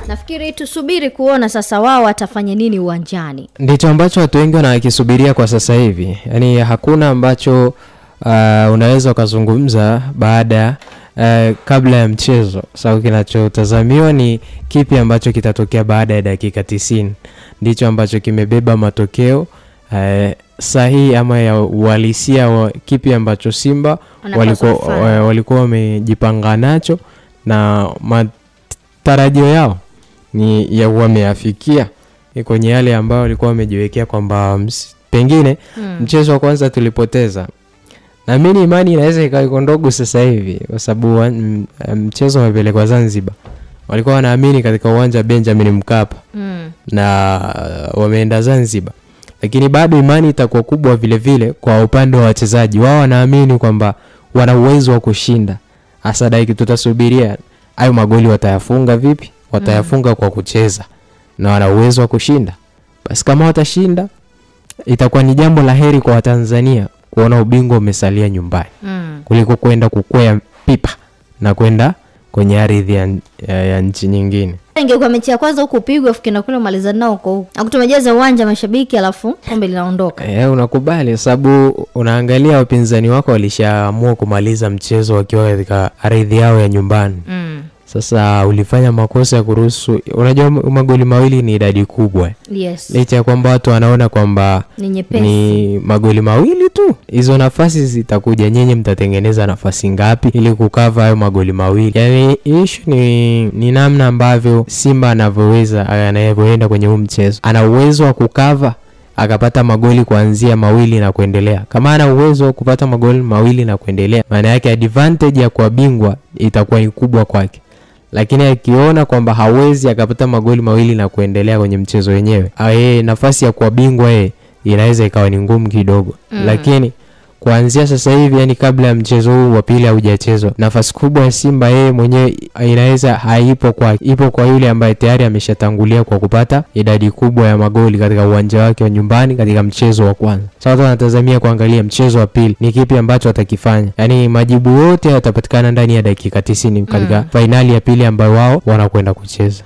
Nafikiri tusubiri kuona sasa wao watafanya nini uwanjani. Ndicho ambacho watu wengi wanakisubiria kwa sasa hivi. Yaani hakuna ambacho unaweza kuzungumza baada kabla ya mchezo. Sababu kinachotazamiwa ni kipi ambacho kitatokea baada ya dakika 90. Ndicho ambacho kimebeba matokeo sahihi ama ya uhalisia wa kipi ambacho Simba walikuwa wamejipanga nacho na matarajio yao ni ya wameafikia kwenye yale ambayo walikuwa wamejiwekea kwamba pengine mchezo wa kwanza tulipoteza. Na mimi imani inaweza ikawa ndogo sasa hivi kwa sababu mchezo umepelekwa Zanzibar. Walikuwa wanaamini katika uwanja Benjamin Mkapa na wameenda Zanzibar. Lakini bado imani itakuwa kubwa vile vile kwa upande wa wachezaji. Wao wanaamini kwamba wana uwezo wa kushinda. Hasa dakika tutasubiria hayo magoli watayafunga vipi? Watayafunga kwa kucheza na wana uwezo wa kushinda. Basi kama watashinda itakuwa ni jambo la heri kwa Tanzania kuona ubingwa umesalia nyumbani kuliko kwenda kukwea pipa na kwenda kwenye ardhi ya nchi nyingine. Ingekuwa mechi ya kwanza huko pigwa fikina kule malizana nao huko. Akutumejaza uwanja mashabiki alafu kombe linaondoka. Unakubali sababu unaangalia wapinzani wako walishaamua kumaliza mchezo wakiwa katika ardhi yao ya nyumbani. Sasa ulifanya makosa ya kuruhusu. Unajua magoli mawili ni idadi kubwa. Yes. Licha ya kwamba watu wanaona kwamba ni magoli mawili tu. Hizo nafasi zitakuja, nyenye mtatengeneza nafasi ngapi ili kukava hayo magoli mawili. Yaani issue ni namna ambavyo Simba anavyoenda kwenye huu mchezo. Ana uwezo wa kukava akapata magoli kuanzia mawili na kuendelea. Kama ana uwezo wa kupata magoli mawili na kuendelea, maana yake advantage ya kuwa bingwa itakuwa ni kubwa kwake. Lakini akiona kwamba hawezi akapata magoli mawili na kuendelea kwenye mchezo wenyewe, nafasi ya kuwa bingwa inaweza ikawa ni ngumu kidogo. Lakini kuanzia sasa hivi, yani kabla ya mchezo huu wa pili haujachezwa, nafasi kubwa ya Simba mwenyewe inaweza ipo kwa yule ambaye tayari ameshatangulia kwa kupata idadi kubwa ya magoli katika uwanja wake wa nyumbani katika mchezo wa kwanza. Sasa wanatazamia kuangalia mchezo wa pili ni kipi ambacho atakifanya. Yani majibu yote yatapatikana ndani ya dakika 90 katika finali ya pili ambayo wao wanakwenda kucheza.